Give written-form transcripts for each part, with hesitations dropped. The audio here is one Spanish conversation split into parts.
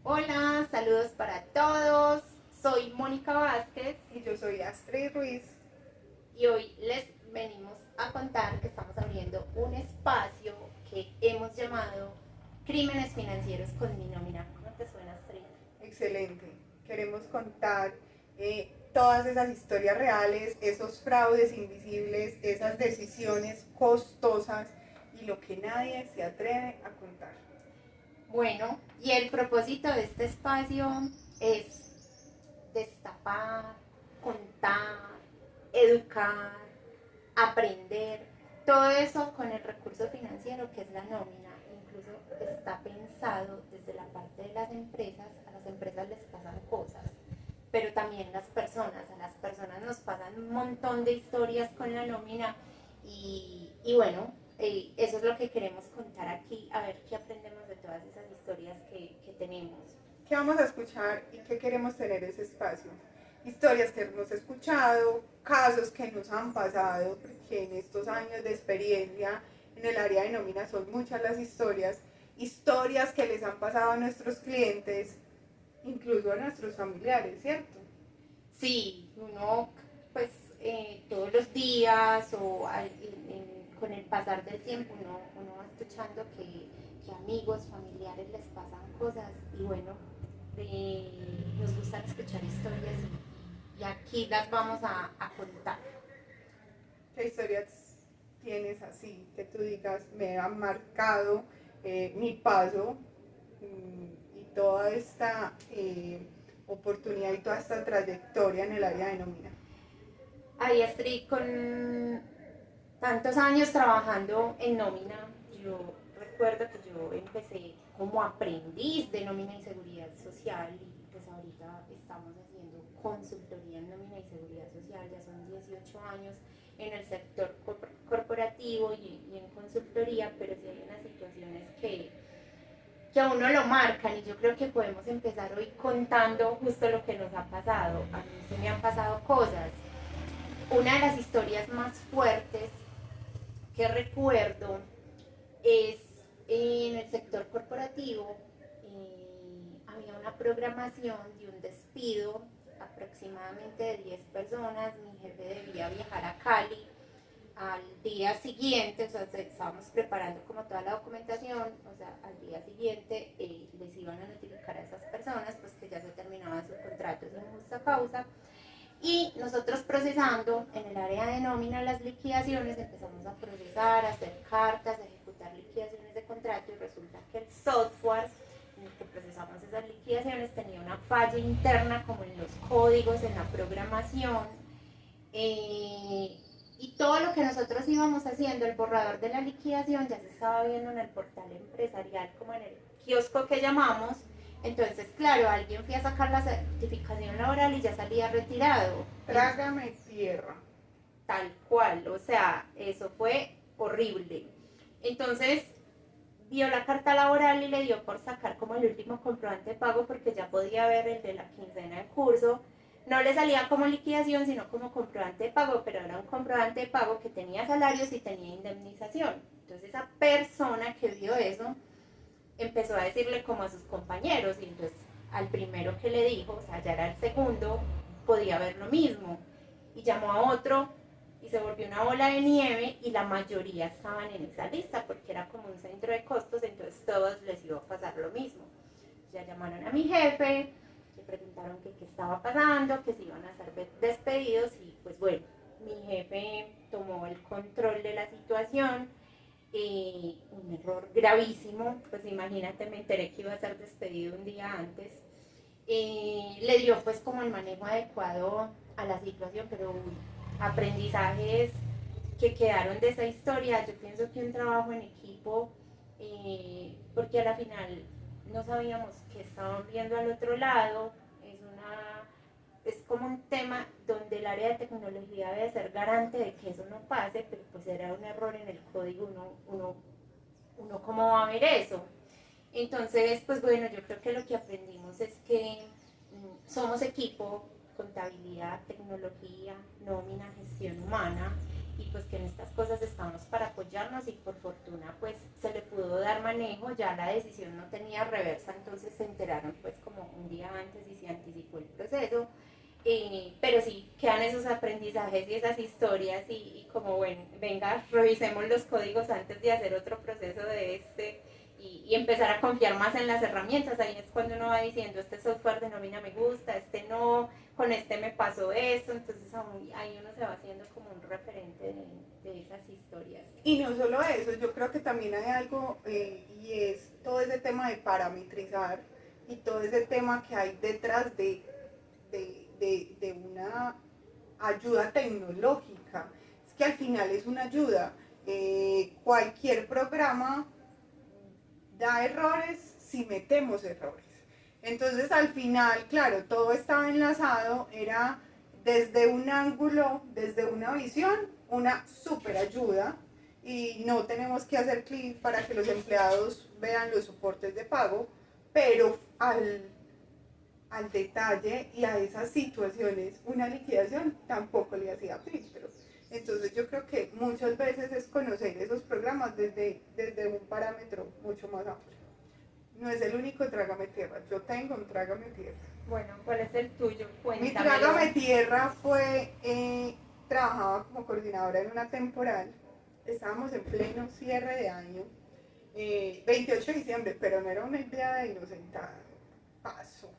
Hola, saludos para todos. Soy Mónica Vázquez Y yo soy Astrid Ruiz. y hoy les venimos a contar que estamos abriendo un espacio que hemos llamado Crímenes Financieros con mi nómina. ¿Cómo te suena, Astrid? Excelente. Queremos contar todas esas historias reales, esos fraudes invisibles, esas decisiones costosas y lo que nadie se atreve a contar. Bueno, y el propósito de este espacio es destapar, contar, educar, aprender, todo eso con el recurso financiero que es la nómina. Incluso está pensado desde la parte de las empresas. A las empresas les pasan cosas, pero también a las personas nos pasan un montón de historias con la nómina y bueno, eso es lo que queremos contar aquí, a ver qué aprendemos de todas esas historias que tenemos. ¿Qué vamos a escuchar y qué queremos tener ese espacio? Historias que hemos escuchado, casos que nos han pasado, porque en estos años de experiencia en el área de nómina son muchas las historias, historias que les han pasado a nuestros clientes, incluso a nuestros familiares, ¿cierto? Sí, uno pues todos los días con el pasar del tiempo uno va escuchando que amigos, familiares les pasan cosas y bueno, nos gusta escuchar historias y aquí las vamos a contar. ¿Qué historias tienes así que tú digas me han marcado mi paso y toda esta oportunidad y toda esta trayectoria en el área de nómina? Ahí estoy con tantos años trabajando en nómina. Yo recuerdo que yo empecé como aprendiz de nómina y seguridad social y pues ahorita estamos haciendo consultoría en nómina y seguridad social. Ya son 18 años en el sector corporativo y en consultoría, pero sí hay unas situaciones que a uno lo marcan y yo creo que podemos empezar hoy contando justo lo que nos ha pasado. A mí se me han pasado cosas. Una de las historias más fuertes que recuerdo es en el sector corporativo. Había una programación de un despido aproximadamente de 10 personas. Mi jefe debía viajar a Cali al día siguiente, o sea, estábamos preparando como toda la documentación, o sea, al día siguiente les iban a notificar a esas personas pues que ya se terminaba su contrato sin justa causa. Y nosotros procesando en el área de nómina las liquidaciones, empezamos a procesar, a hacer cartas, a ejecutar liquidaciones de contrato y resulta que el software en el que procesamos esas liquidaciones tenía una falla interna como en los códigos, en la programación. Y todo lo que nosotros íbamos haciendo, el borrador de la liquidación ya se estaba viendo en el portal empresarial, como en el kiosco que llamamos. Entonces, claro, alguien fue a sacar la certificación laboral y ya salía retirado. Trágame tierra. Tal cual, o sea, eso fue horrible. Entonces, vio la carta laboral y le dio por sacar como el último comprobante de pago porque ya podía ver el de la quincena de curso. No le salía como liquidación, sino como comprobante de pago, pero era un comprobante de pago que tenía salarios y tenía indemnización. Entonces esa persona que vio eso empezó a decirle como a sus compañeros y entonces al primero que le dijo, o sea, ya era el segundo, podía ver lo mismo. Y llamó a otro y se volvió una bola de nieve y la mayoría estaban en esa lista porque era como un centro de costos, entonces todos les iba a pasar lo mismo. Ya llamaron a mi jefe, le preguntaron que qué estaba pasando, que se iban a ser despedidos y pues bueno, mi jefe tomó el control de la situación. Un error gravísimo, pues imagínate, me enteré que iba a ser despedido un día antes. Le dio pues como el manejo adecuado a la situación, pero uy, aprendizajes que quedaron de esa historia. Yo pienso que un trabajo en equipo, porque a la final no sabíamos qué estaban viendo al otro lado, es como un tema donde el área de tecnología debe ser garante de que eso no pase, pero pues era un error en el código, uno cómo va a ver eso. Entonces, pues bueno, yo creo que lo que aprendimos es que somos equipo, contabilidad, tecnología, nómina, gestión humana, y pues que en estas cosas estamos para apoyarnos y por fortuna pues se le pudo dar manejo, ya la decisión no tenía reversa, entonces se enteraron pues como un día antes y se anticipó el proceso. Pero sí, quedan esos aprendizajes y esas historias y como, bueno, venga, revisemos los códigos antes de hacer otro proceso de y empezar a confiar más en las herramientas. Ahí es cuando uno va diciendo, este software de nómina me gusta, este no, con este me pasó esto, entonces ahí uno se va haciendo como un referente de esas historias. Y no solo eso, yo creo que también hay algo y es todo ese tema de parametrizar y todo ese tema que hay detrás de una ayuda tecnológica. Es que al final es una ayuda. Cualquier programa da errores si metemos errores. Entonces al final, claro, todo estaba enlazado, era desde un ángulo, desde una visión, una super ayuda y no tenemos que hacer clic para que los empleados vean los soportes de pago, pero al detalle y a esas situaciones una liquidación tampoco le hacía filtro. Entonces yo creo que muchas veces es conocer esos programas desde un parámetro mucho más amplio. No es el único Trágame Tierra, yo tengo un Trágame Tierra. Bueno, ¿cuál es el tuyo? Mi Cuéntamelo. Trágame Tierra fue, trabajaba como coordinadora en una temporal, estábamos en pleno cierre de año, 28 de diciembre, pero no era una empleada inocentada, paso.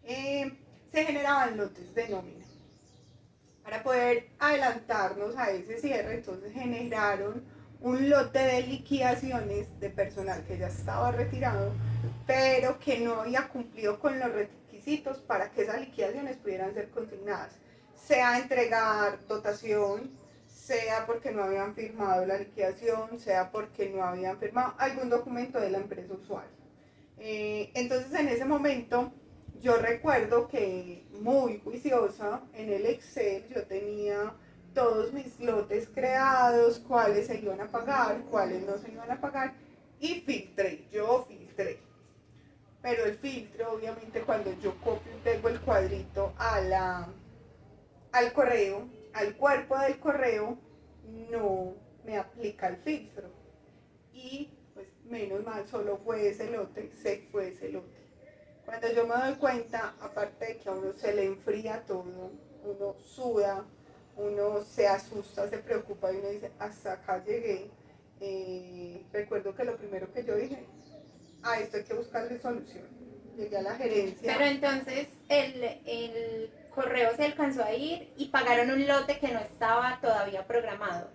Se generaban lotes de nómina. Para poder adelantarnos a ese cierre, entonces generaron un lote de liquidaciones de personal que ya estaba retirado, pero que no había cumplido con los requisitos para que esas liquidaciones pudieran ser consignadas, sea entregar dotación, sea porque no habían firmado la liquidación, sea porque no habían firmado algún documento de la empresa usuaria. Entonces en ese momento yo recuerdo que muy juiciosa en el Excel yo tenía todos mis lotes creados, cuáles se iban a pagar, cuáles no se iban a pagar y yo filtré. Pero el filtro, obviamente, cuando yo copio y pego el cuadrito al correo, al cuerpo del correo, no me aplica el filtro. Y pues menos mal, solo fue ese lote, se fue ese lote. Cuando yo me doy cuenta, aparte de que a uno se le enfría todo, uno suda, uno se asusta, se preocupa y uno dice, hasta acá llegué. Recuerdo que lo primero que yo dije, a esto hay que buscarle solución. Llegué a la gerencia. Pero entonces el correo se alcanzó a ir y pagaron un lote que no estaba todavía programado.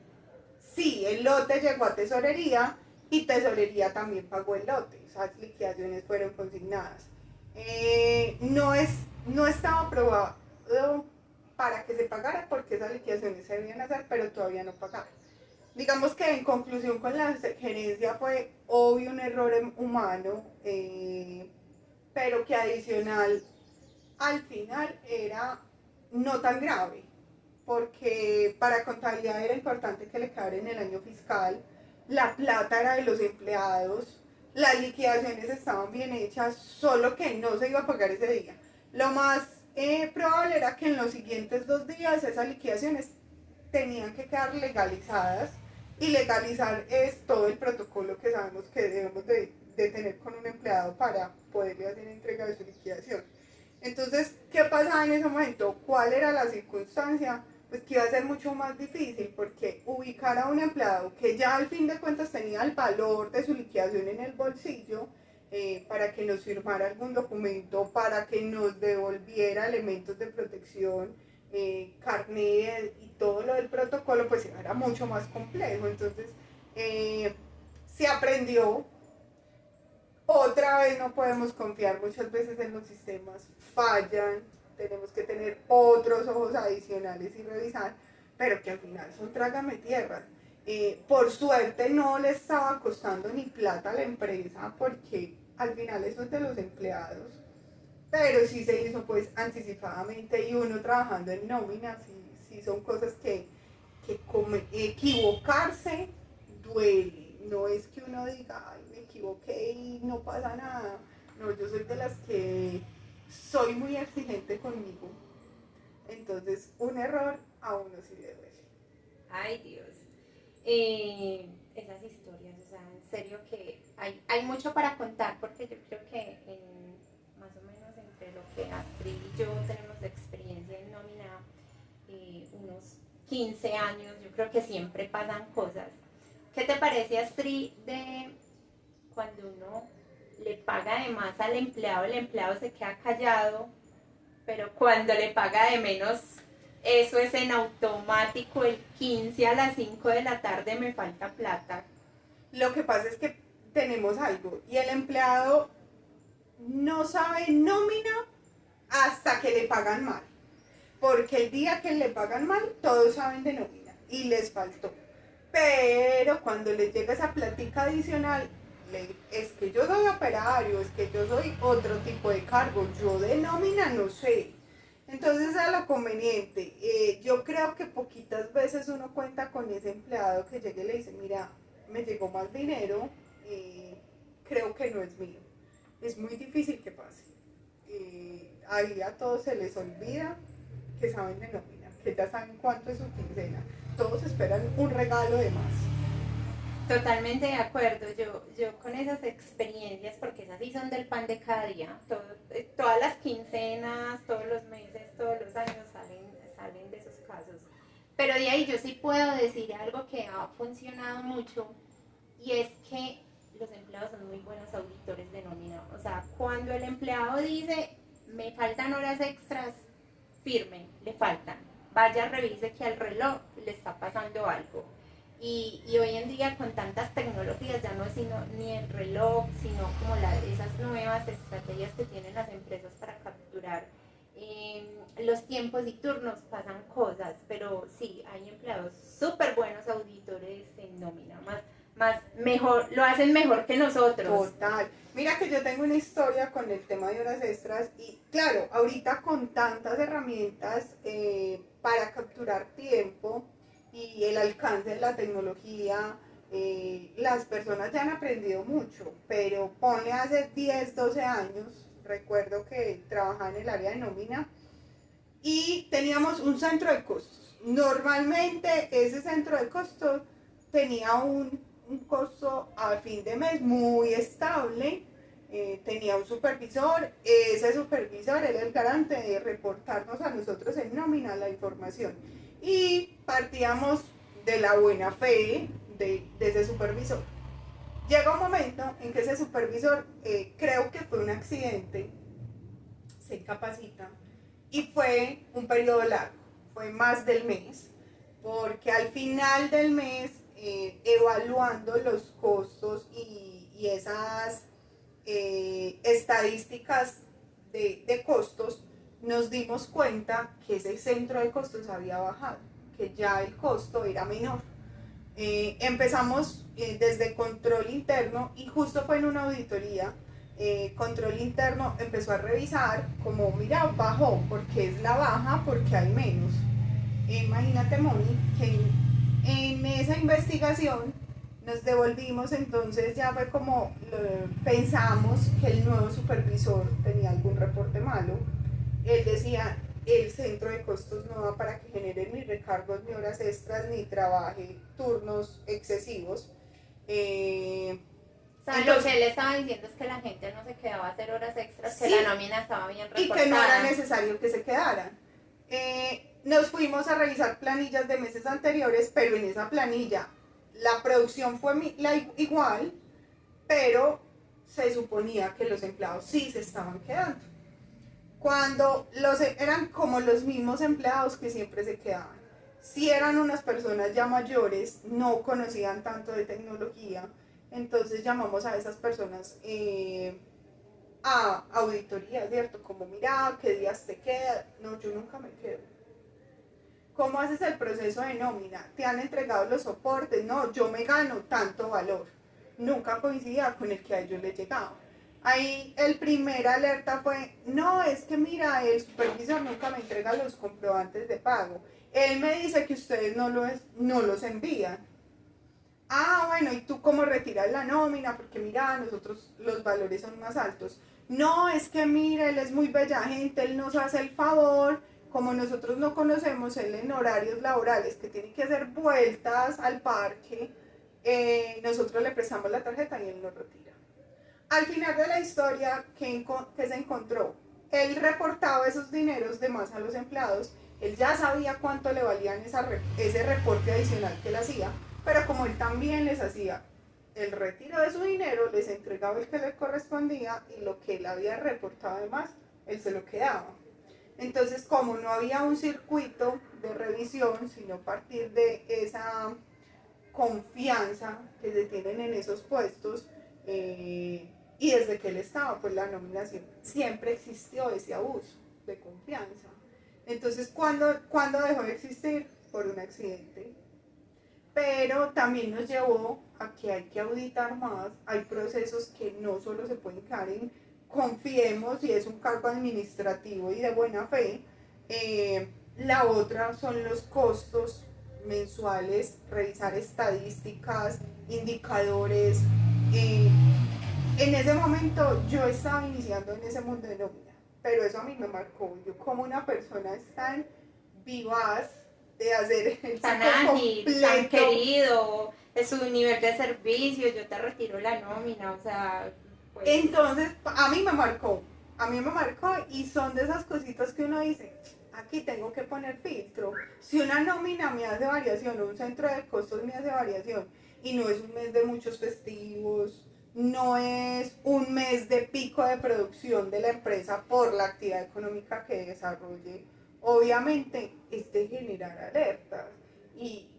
Sí, el lote llegó a tesorería y tesorería también pagó el lote. Esas liquidaciones fueron consignadas. No estaba aprobado para que se pagara porque esas liquidaciones se debían hacer, pero todavía no pagaron. Digamos que en conclusión con la gerencia fue obvio un error humano, pero que adicional al final era no tan grave, porque para contabilidad era importante que le quedara en el año fiscal, la plata era de los empleados, las liquidaciones estaban bien hechas, solo que no se iba a pagar ese día. Lo más probable era que en los siguientes 2 días esas liquidaciones tenían que quedar legalizadas y legalizar es todo el protocolo que sabemos que debemos de tener con un empleado para poderle hacer entrega de su liquidación. Entonces, ¿qué pasaba en ese momento? ¿Cuál era la circunstancia? Pues que iba a ser mucho más difícil porque ubicar a un empleado que ya al fin de cuentas tenía el valor de su liquidación en el bolsillo para que nos firmara algún documento, para que nos devolviera elementos de protección, carnet y todo lo del protocolo, pues era mucho más complejo. Entonces, se aprendió. Otra vez no podemos confiar muchas veces en los sistemas, fallan, tenemos que tener otros ojos adicionales y revisar, pero que al final son trágame tierra. Por suerte no le estaba costando ni plata a la empresa porque al final eso es de los empleados, pero sí se hizo pues anticipadamente y uno trabajando en nóminas, sí son cosas que equivocarse duele, no es que uno diga, ay, me equivoqué y no pasa nada, no, yo soy de las que soy muy exigente conmigo, entonces un error a uno sí le duele. Ay, Dios. Esas historias, o sea, en serio que hay mucho para contar porque yo creo que más o menos entre lo que Astrid y yo tenemos de experiencia en nómina, unos 15 años, yo creo que siempre pasan cosas. ¿Qué te parece, Astrid, de cuando uno le paga de más al empleado, el empleado se queda callado, pero cuando le paga de menos, eso es en automático, el 15 a las 5 de la tarde me falta plata? Lo que pasa es que tenemos algo y el empleado no sabe nómina hasta que le pagan mal. Porque el día que le pagan mal, todos saben de nómina y les faltó. Pero cuando les llega esa plática adicional, es que yo soy operario, es que yo soy otro tipo de cargo, yo de nómina no sé. Entonces es lo conveniente. Yo creo que poquitas veces uno cuenta con ese empleado que llegue y le dice, mira, me llegó más dinero, creo que no es mío. Es muy difícil que pase. Ahí a todos se les olvida que saben de nómina, que ya saben cuánto es su quincena. Todos esperan un regalo de más. Totalmente de acuerdo, yo con esas experiencias, porque esas sí son del pan de cada día, todas las quincenas, todos los meses, todos los años salen de esos casos. Pero de ahí yo sí puedo decir algo que ha funcionado mucho, y es que los empleados son muy buenos auditores de nómina. O sea, cuando el empleado dice, me faltan horas extras, firme, le faltan. Vaya, revise que al reloj le está pasando algo. Y hoy en día con tantas tecnologías ya no es ni el reloj, sino como esas nuevas estrategias que tienen las empresas para capturar los tiempos y turnos, pasan cosas, pero sí, hay empleados súper buenos auditores en nómina, más mejor, lo hacen mejor que nosotros. Total. Mira que yo tengo una historia con el tema de horas extras y claro, ahorita con tantas herramientas para capturar tiempo y el alcance de la tecnología, las personas ya han aprendido mucho, pero ponle hace 10 12 años, recuerdo que trabajaba en el área de nómina y teníamos un centro de costos. Normalmente ese centro de costos tenía un costo a fin de mes muy estable, tenía un supervisor, ese supervisor era el garante de reportarnos a nosotros en nómina la información y partíamos de la buena fe de ese supervisor. Llega un momento en que ese supervisor, creo que fue un accidente, se incapacita y fue un periodo largo, fue más del mes, porque al final del mes, evaluando los costos y esas estadísticas de costos, nos dimos cuenta que ese centro de costos había bajado, que ya el costo era menor. Empezamos desde control interno y justo fue en una auditoría. Control interno empezó a revisar como, mira, bajó, porque es la baja, porque hay menos. Imagínate, Moni, que en esa investigación nos devolvimos, entonces ya fue como pensamos que el nuevo supervisor tenía algún reporte malo. Él decía, el centro de costos no va para que genere ni recargos, ni horas extras, ni trabaje turnos excesivos. O sea, lo que él estaba diciendo es que la gente no se quedaba a hacer horas extras, que sí, la nómina estaba bien reportada. Y que no era necesario que se quedaran. Nos fuimos a revisar planillas de meses anteriores, pero en esa planilla la producción fue igual, pero se suponía que los empleados sí se estaban quedando. Cuando eran como los mismos empleados que siempre se quedaban. Si eran unas personas ya mayores, no conocían tanto de tecnología, entonces llamamos a esas personas a auditoría, ¿cierto? Como, mira, ¿qué días te queda? No, yo nunca me quedo. ¿Cómo haces el proceso de nómina? ¿Te han entregado los soportes? No, yo me gano tanto valor. Nunca coincidía con el que a ellos les llegaba. Ahí el primer alerta fue, no, es que mira, el supervisor nunca me entrega los comprobantes de pago. Él me dice que ustedes no los envían. Ah, bueno, ¿y tú cómo retiras la nómina? Porque mira, nosotros los valores son más altos. No, es que mira, él es muy bella gente, él nos hace el favor como nosotros no conocemos él en horarios laborales que tiene que hacer vueltas al parque, nosotros le prestamos la tarjeta y él lo retira. Al final de la historia, ¿qué se encontró? Él reportaba esos dineros de más a los empleados, él ya sabía cuánto le valían ese reporte adicional que él hacía, pero como él también les hacía el retiro de su dinero, les entregaba el que le correspondía y lo que él había reportado además, él se lo quedaba. Entonces, como no había un circuito de revisión, sino partir de esa confianza que se tienen en esos puestos, y desde que él estaba, pues la nómina siempre existió ese abuso de confianza. Entonces, ¿cuándo dejó de existir? Por un accidente. Pero también nos llevó a que hay que auditar más, hay procesos que no solo se pueden quedar en confiemos y es un cargo administrativo y de buena fe. La otra son los costos mensuales, revisar estadísticas, indicadores. En ese momento yo estaba iniciando en ese mundo de nómina, pero eso a mí me marcó. Yo como una persona tan vivaz de hacer el Tan ciclo ágil, completo. tan querido, es su nivel de servicio, yo te retiro la nómina, o sea, pues... Entonces, a mí me marcó y son de esas cositas que uno dice, aquí tengo que poner filtro. Si una nómina me hace variación o un centro de costos me hace variación y no es un mes de muchos festivos, no es un mes de pico de producción de la empresa por la actividad económica que desarrolle, obviamente es de generar alertas y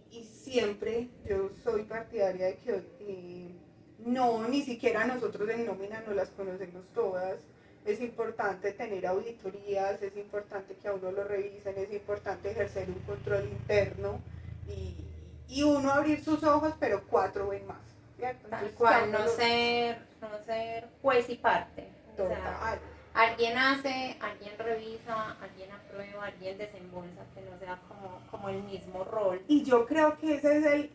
siempre yo soy partidaria de que no, ni siquiera nosotros en nómina no las conocemos todas. Es importante tener auditorías, es importante que a uno lo revisen, es importante ejercer un control interno y uno abrir sus ojos, pero 4 ven más, ¿cierto? Tal Entonces, cual, no ser juez y parte. O sea, total. alguien hace, alguien revisa, alguien aprueba, alguien desembolsa, que no sea como el mismo rol. Y yo creo que ese es el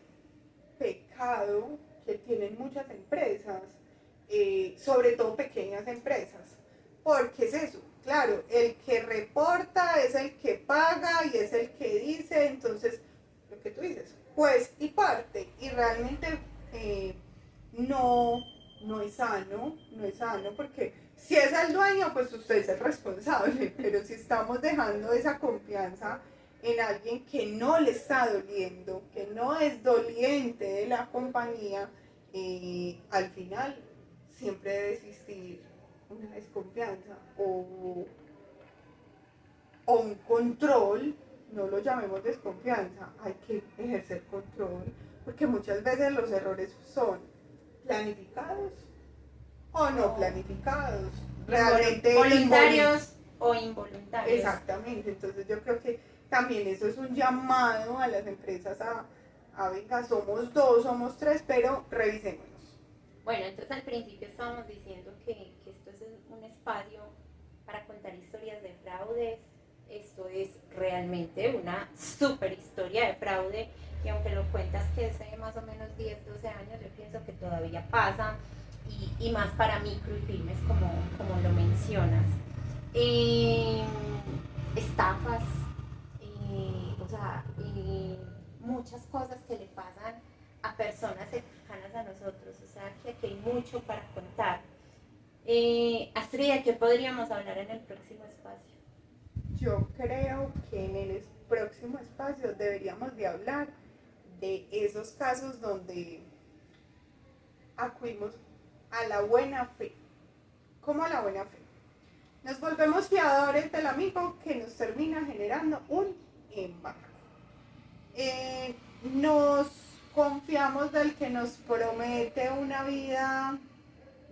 pecado que tienen muchas empresas, sobre todo pequeñas empresas. Porque es eso, claro, el que reporta es el que paga y es el que dice, entonces, lo que tú dices, juez y parte, y realmente no es sano, porque si es el dueño, pues usted es el responsable, pero si estamos dejando esa confianza en alguien que no le está doliendo, que no es doliente de la compañía, al final siempre debe existir una desconfianza o un control, no lo llamemos desconfianza, hay que ejercer control, porque muchas veces los errores son planificados o no planificados, realmente voluntarios o involuntarios. Exactamente, entonces yo creo que también eso es un llamado a las empresas a venga, somos 2, somos 3, pero revisémonos. Bueno, entonces al principio estábamos diciendo que esto es un espacio para contar historias de fraudes. Esto es realmente una super historia de fraude y aunque lo cuentas que hace más o menos 10, 12 años, yo pienso que todavía pasa y más para micro y pymes como lo mencionas. Estafas, o sea, muchas cosas que le pasan a personas cercanas a nosotros, o sea que aquí hay mucho para contar. Astrid, ¿de qué podríamos hablar en el próximo espacio? Yo creo que en el próximo espacio deberíamos de hablar de esos casos donde acudimos a la buena fe. ¿Cómo a la buena fe? Nos volvemos fiadores del amigo que nos termina generando un embargo. Nos confiamos del que nos promete una vida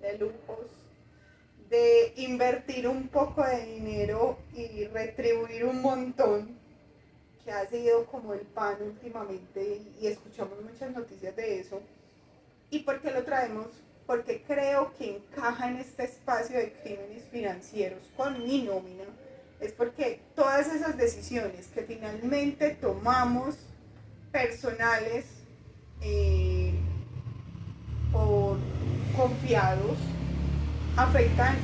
de lujos, de invertir un poco de dinero y retribuir un montón, que ha sido como el pan últimamente y escuchamos muchas noticias de eso. ¿Y por qué lo traemos? Porque creo que encaja en este espacio de crímenes financieros con mi nómina. Es porque todas esas decisiones que finalmente tomamos personales por confiados afectan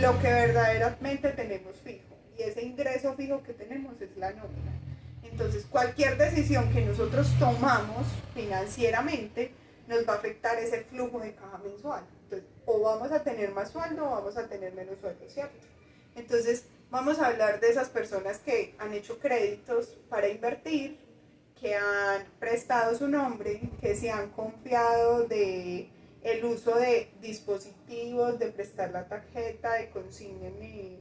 lo que verdaderamente tenemos fijo y ese ingreso fijo que tenemos es la nómina. Entonces, cualquier decisión que nosotros tomamos financieramente nos va a afectar ese flujo de caja mensual. Entonces, o vamos a tener más sueldo o vamos a tener menos sueldo, ¿cierto? Entonces, vamos a hablar de esas personas que han hecho créditos para invertir, que han prestado su nombre, que se han confiado de el uso de dispositivos, de prestar la tarjeta, de consignarme,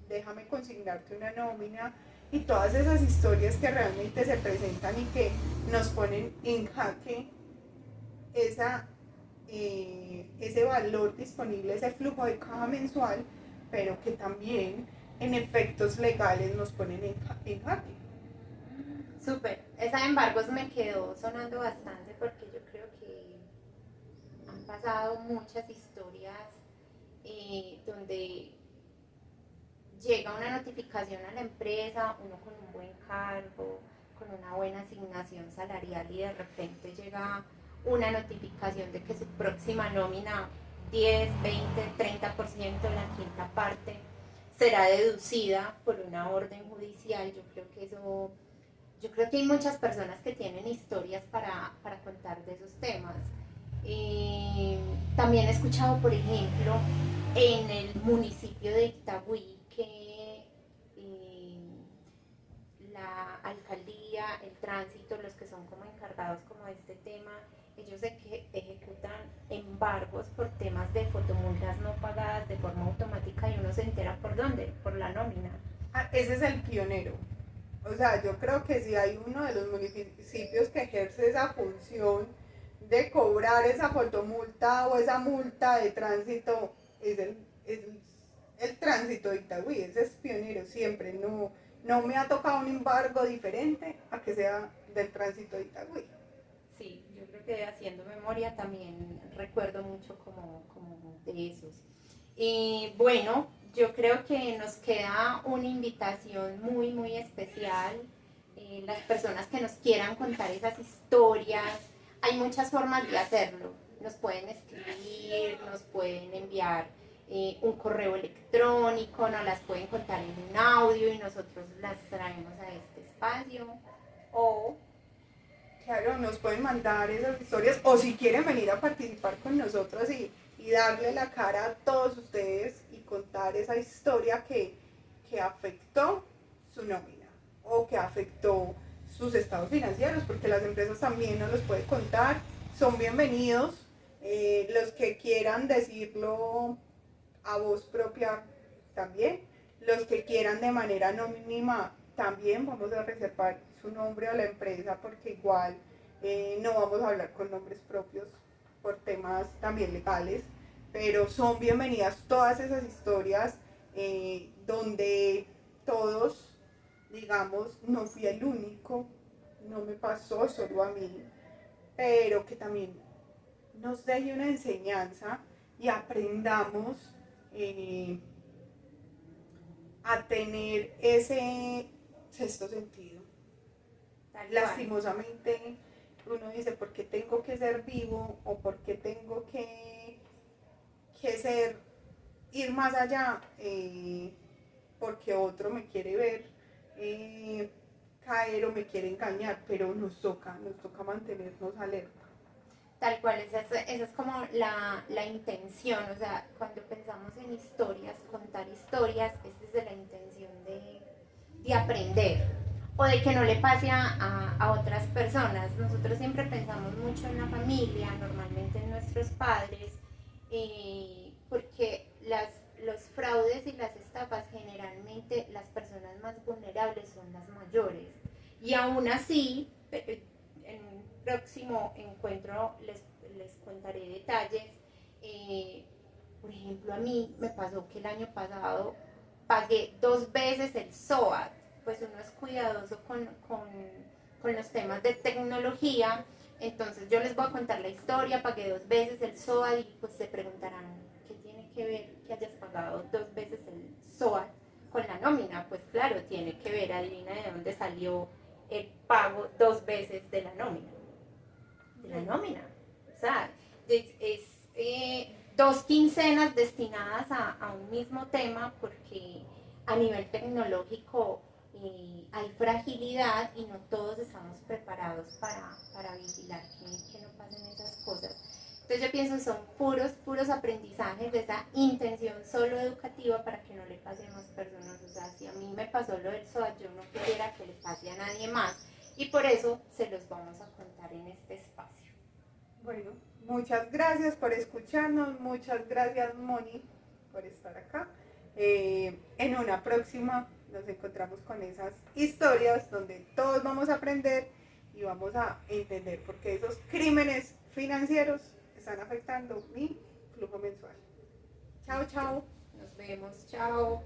déjame consignarte una nómina, y todas esas historias que realmente se presentan y que nos ponen en jaque ese valor disponible, ese flujo de caja mensual, pero que también en efectos legales nos ponen en jaque. Súper. Esa de embargos me quedó sonando bastante porque yo creo que han pasado muchas historias donde llega una notificación a la empresa, uno con un buen cargo, con una buena asignación salarial y de repente llega una notificación de que su próxima nómina 10, 20, 30%, la quinta parte, será deducida por una orden judicial. Yo creo que hay muchas personas que tienen historias para contar de esos temas. También he escuchado, por ejemplo, en el municipio de Itagüí, que la alcaldía, el tránsito, los que son como encargados como de este tema, ellos ejecutan embargos por temas de fotomultas no pagadas de forma automática y uno se entera por dónde, por la nómina. Ese es el pionero. O sea, yo creo que si hay uno de los municipios que ejerce esa función de cobrar esa fotomulta o esa multa de tránsito, es el tránsito de Itagüí. Ese es pionero siempre. No me ha tocado un embargo diferente a que sea del tránsito de Itagüí. Sí, yo creo que haciendo memoria también recuerdo mucho como de esos. Bueno, yo creo que nos queda una invitación muy, muy especial. Las personas que nos quieran contar esas historias, hay muchas formas de hacerlo. Nos pueden escribir, nos pueden enviar un correo electrónico, nos las pueden contar en un audio y nosotros las traemos a este espacio. O Claro, nos pueden mandar esas historias o si quieren venir a participar con nosotros y darle la cara a todos ustedes y contar esa historia que afectó su nómina o que afectó sus estados financieros, porque las empresas también nos los pueden contar, son bienvenidos. Los que quieran decirlo a voz propia también, los que quieran de manera anónima también vamos a reservar su nombre a la empresa porque igual no vamos a hablar con nombres propios por temas también legales, pero son bienvenidas todas esas historias donde todos, digamos, no fui el único, no me pasó solo a mí, pero que también nos deje una enseñanza y aprendamos a tener ese sexto sentido. Lastimosamente uno dice, ¿por qué tengo que ser vivo? ¿O por qué tengo que ir más allá? Porque otro me quiere ver caer o me quiere engañar, pero nos toca mantenernos alerta. tal cual, esa es como la intención, o sea, cuando pensamos en historias, contar historias, es desde la intención de aprender o de que no le pase a otras personas. Nosotros siempre pensamos mucho en la familia, normalmente en nuestros padres, porque los fraudes y las estafas generalmente las personas más vulnerables son las mayores. Y aún así, en un próximo encuentro les contaré detalles. Por ejemplo, a mí me pasó que el año pasado pagué 2 veces el SOAT, pues uno es cuidadoso con los temas de tecnología. Entonces yo les voy a contar la historia, pagué 2 veces el SOAT y pues se preguntarán, ¿qué tiene que ver que hayas pagado 2 veces el SOAT con la nómina? Pues claro, tiene que ver, adivina de dónde salió el pago 2 veces de la nómina. O sea, es 2 quincenas destinadas a un mismo tema porque a nivel tecnológico hay fragilidad y no todos estamos preparados para vigilar que no pasen esas cosas. Entonces yo pienso son puros aprendizajes de esa intención solo educativa para que no le pase a más personas. O sea, si a mí me pasó lo del SOA, yo no quisiera que le pase a nadie más y por eso se los vamos a contar en este espacio. Bueno, muchas gracias por escucharnos, muchas gracias Moni por estar acá. En una próxima nos encontramos con esas historias donde todos vamos a aprender y vamos a entender por qué esos crímenes financieros están afectando mi flujo mensual. Chao, chao. Nos vemos, chao.